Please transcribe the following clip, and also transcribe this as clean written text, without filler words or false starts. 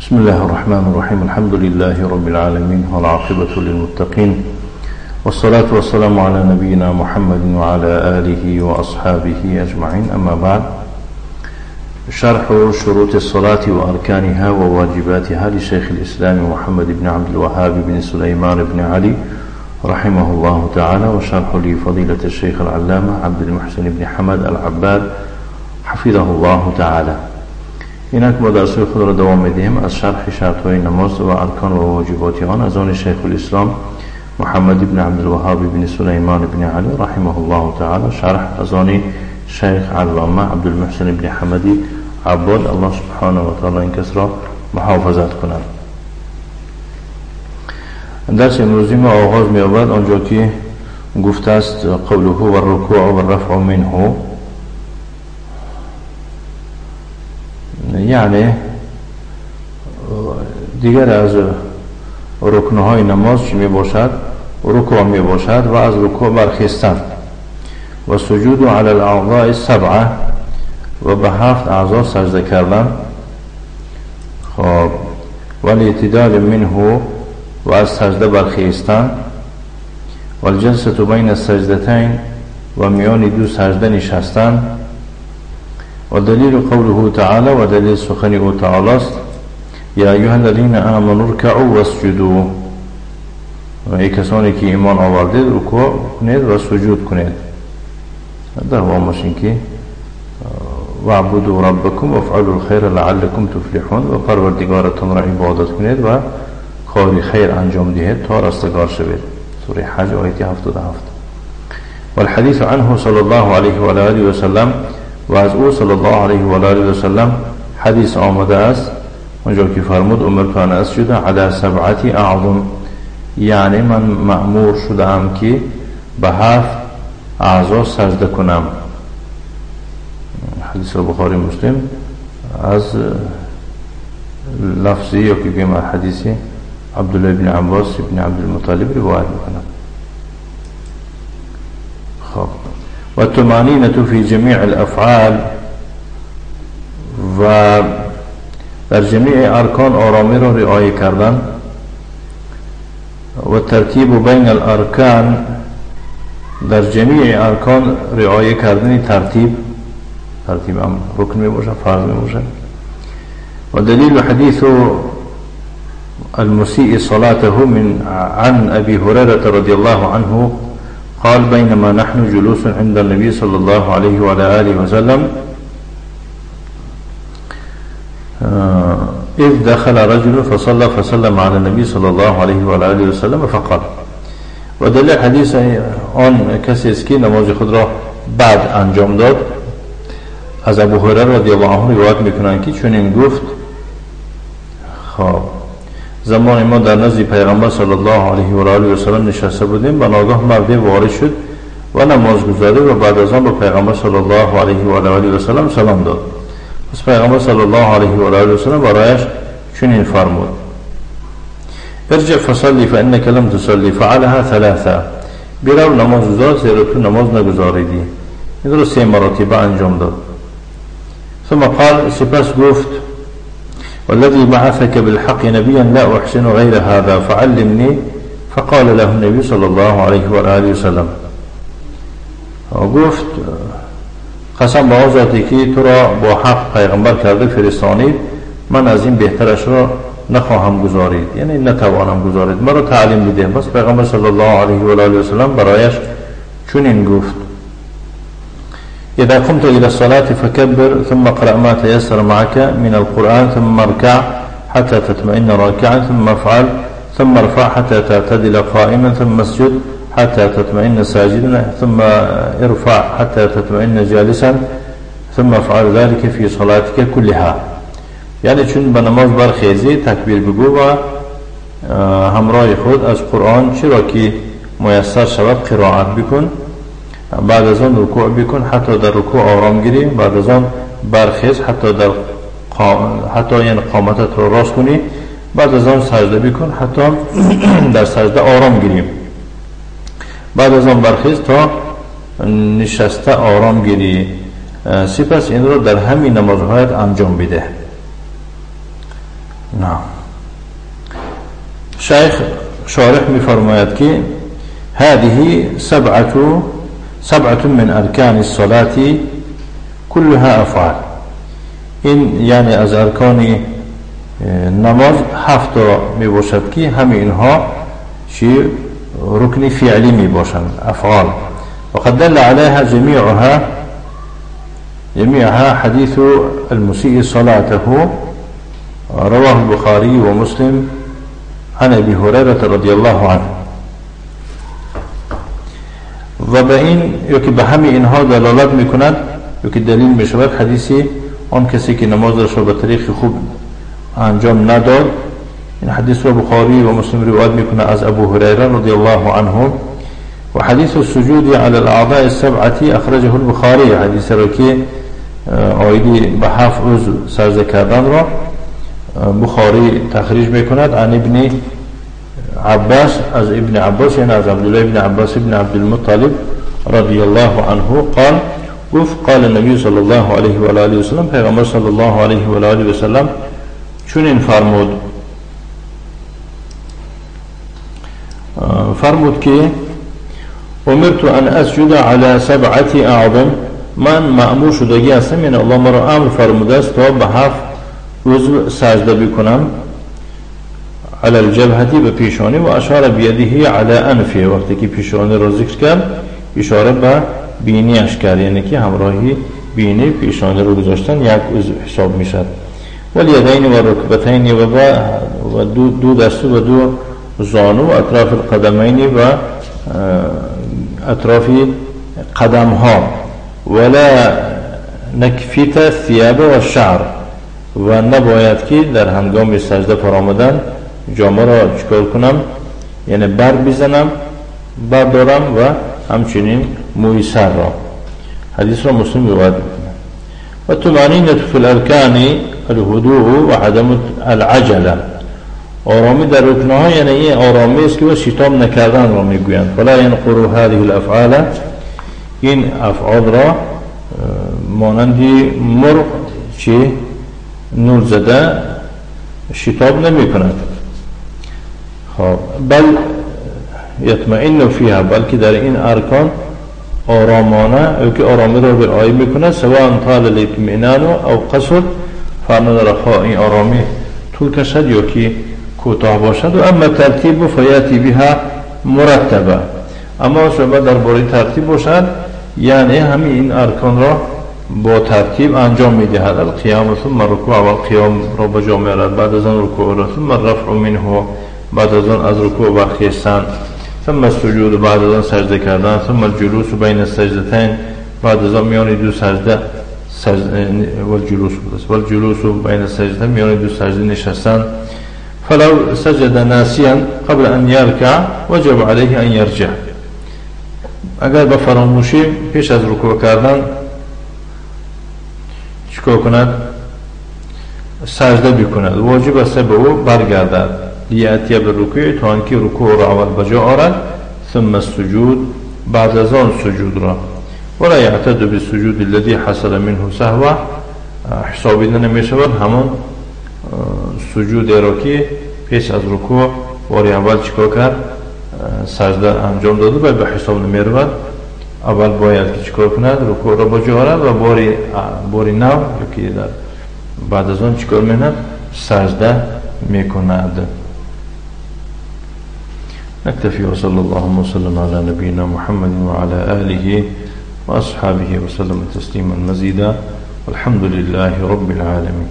بسم الله الرحمن الرحيم. الحمد لله رب العالمين والعاقبة للمتقين والصلاة والسلام على نبينا محمد وعلى آله وأصحابه أجمعين. أما بعد، شرح شروط الصلاة وأركانها وواجباتها لشيخ الإسلام محمد بن عبد الوهاب بن سليمان بن علي رحمه الله تعالى، وشرح لفضيلة الشيخ العلامة عبد المحسن بن حمد العباد حفظه الله تعالى. اینک ما درس خود را دوام میدیم از شرح شرطهای نماز و ارکان و واجبات آن از آن شیخ الاسلام محمد بن عبد الوهاب بن سليمان بن علي رحمه الله تعالى، شرح از آن شیخ علامه عبد المحسن بن حمدی عباد، الله سبحانه و تعالی این کس را محافظت کنند. درس امروزی ما آغاز می‌یابد آنجا که گفته است قوله و الرکوع و الرفع منه، یعنی دیگر از رکنهای نماز چی می باشد؟ رکوع می باشد و از رکوع برخیستن و سجود علی الاعضاء السبعه و به 7 اعضا سجده کردن، خب و الاعتدال منه و از سجده برخیستن و الجلسه بین السجدتین و میان دو سجده نشستن و دلیل قوله تعالی و دلیل سخن او تعالی است یا ایها الذین آمنوا ارکعوا واسجدوا، و ای کسانی که ایمان آوردید رکوع کنید و سجود کنید. در وامشین که واعبدوا ربکم وافعلوا الخیر لعلکم تفلحون، و پروردگارتان را عبادت کنید و کار خیر انجام دهید تا رستگار شوید. سوره حج آیه 77. والحديث عنه صلى الله عليه وآله وسلم، و از او صلی الله علیه و آله و سلم حدیث آمده است اونجا که فرمود امرت ان اسجد علی 7 اعظم، یعنی من مأمور شدم که به 7 اعضا سجده کنم. حدیث بخاری مسلم از لفظی یا که بگیم حدیث عبدالله بن عباس بن عبدالمطلب روایت میکنم. خب و الطمأنینة فی جمیع الافعال، و در جمیع ارکان آرامی را رعایت کردن و ترتیب بین الارکان، در جمیع ارکان رعایت کردن ترتیب هم رکن می باشد، فرض می باشد. و دلیل حدیث المسیء صلاته عن ابي هريرة رضي الله عنه قال بينما نحن جلوس عند النبي صلى الله عليه وعلى آله وسلم إذ دخل رجل فصلى فسلم على النبي صلى الله عليه وعلى آله وسلم فقال. و دلیل حدیث آن کسی است که نماز خود را بعد انجام داد از ابو هریره رضی الله عنه روایت میکنند که چنین گفت: خب زمان ما در نزد پیغمبر صلی الله علیه و آله و سلم نشسته بودیم و ناگاه مردی وارد شد و نماز گزارید و بعد از آن به پیغمبر صلی الله علیه و آله و سلم سلام داد. پس پیغمبر صلی الله علیه و آله و سلم برایش چنین فرمود: ارجع فصلی فانک لم تصلی فعلها 3، برو نماز گزار زیرا تو نماز نگزاریدی. این رو 3 مرتبه انجام داد. ثم قال، سپس گفت: والذي بعثك بالحق نبيا لا أحسن غير هذا فعلمني. فقال له النبي صلى الله عليه وآله وسلم، گفت قسم به ذاتی که تو را با حق پیغمبر کرده فرستانید، من از این بهترش را نخواهم گزارید، یعنی نتوانم گزارید، مرا تعلیم بده. بس پیغمبر صلی الله علیه و آله و سلم برایش چنین گفت: إذا قمت إلى الصلاة فكبر ثم اقرأ ما تيسر معك من القرآن ثم اركع حتى تطمئن راكعا ثم افعل ثم ارفع حتى تعتدل قائما ثم اسجد حتى تطمئن ساجدا ثم ارفع حتى تطمئن جالسا ثم افعل ذلك في صلاتك كلها. یعنی چون به نماز برخیزی تکبیر بگو و همراه خود از قرآن چرا که میسر شود قرائت بکن، بعد از آن رکوع بکن حتی در رکوع آرام گیری، بعد از آن برخیز حتی یعنی قامتت رو راست کنی، بعد از آن سجده بکن حتی در سجده آرام گیری، بعد از آن برخیز تا نشسته آرام گیری. سپس این رو در همین نمازهایت انجام بده. نعم. شيخ شارح می‌فرماید که هذه سبعة من أركان الصلاة كلها أفعال. این یعنی از ارکان نماز 7 می باشد که همه اینها چی رکن فعلی می باشند، افعال. وقد دل عليها جميعها حديث المسيء صلاته رواه البخاري ومسلم عن أبي هريرة رضي الله عنه. و به این یکی به همه اینها دلالت میکند، یکی دلیل میشود حدیثی آن کسی که نمازش را به طریق خوب انجام نداد. این حدیث را بخاری و مسلم روایت میکنه از ابو هریره رضی الله عنه. و حدیث السجود على الاعضاء السبعه اخرجه البخاری، حدیث را که آیدی به 7 عضو سجده کردن را بخاری تخریج میکند عن ابن عباس، از ابن عباس یعنی از عبدالله ابن عباس ابن عبدالمطلب رضی الله عنه قال گفت قال النبی صلی الله علیه و آله و سلم، پیغمبر صلی الله علیه و آله و سلم چنین فرمود که امرت ان اسجد على 7 اعظم، من مأمور شدگی هستم، یعنی الله مرا امر فرموده است تا به 7 عضو سجده بکنم. على الجبهه به پیشانی، و اشار بیده على انفه، وقتی که پیشانی را ذکر کرد اشاره به بینیش کرد، یعنی که همراهی بینی پیشانی رو گذاشتن یک عضو حساب میشد. والیدین و رکبتین و دو دستو و دو زانو و اطراف القدمین و اطراف قدم ها. ولا نکفیت الثياب و الشعر، و نباید که در هنگام سجده فرامدن جامه را چکار کنم، یعنی بر بزنم، بردارم و همچنین موی سر را. حدیث را مسلم روایت میکنه. و طمأنینة فی الارکان الهدوء و عدم العجله، آرامی در رکنها یعنی این آرامی است که شتاب نکردن را میگویند. فلا ینقروا هذه الافعال، این افعال را مانندی مرغ چه نور زده شتاب نمی کند. خب بل یطمئن فیها، بلکه در این ارکان آرامانه او که آرامی را برعایت میکند. سواء طال الاطمئنان او قصر، فرق ندارد این آرامی طول کشد یا که کوتاه باشد. و اما ترتیب فیاتی بها مرتبه، اما شما درباره ترتیب باشد یعنی همین این ارکان را با ترتیب انجام میدهد. القیام ثم رکوع، و القیام را به جا میارد، بعد از آن رکوع را، ثم الرفع منه، بعد از آن از رکوع برخیستن، ثم السجود، بعد از آن سجده کردن، ثم الجلوس بین السجدتین، بعد از آن میان دو سجده والجلوس بین السجدتین، میان دو سجده نشستن. فلو سجد ناسیا قبل ان یرکع وجب علیه ان یرجع، اگر به فراموشی پیش از رکوع کردن چیکار کند؟ سجده بکند، واجب است به او برگردد. لیأتی بالرکوع، تا آنکه رکوع را اول بجا آرد. ثم السجود، بعد از آن سجود را. ولا یعتد بالسجود الذي حصل منه سهوا، حسابیده نمیشود همان سجود را که پیش از رکوع باری اول چیکار کرد؟ سجده انجام داده و به حساب نمیرود. اول باید که چیکار کند؟ رکوع را بجا آرد و باری نو که در بعد از آن چیکار میکند؟ سجده میکند. نكتفي وصلى الله وسلم على نبينا محمد وعلى آله وأصحابه وسلم تسليما مزيدا، والحمد لله رب العالمين.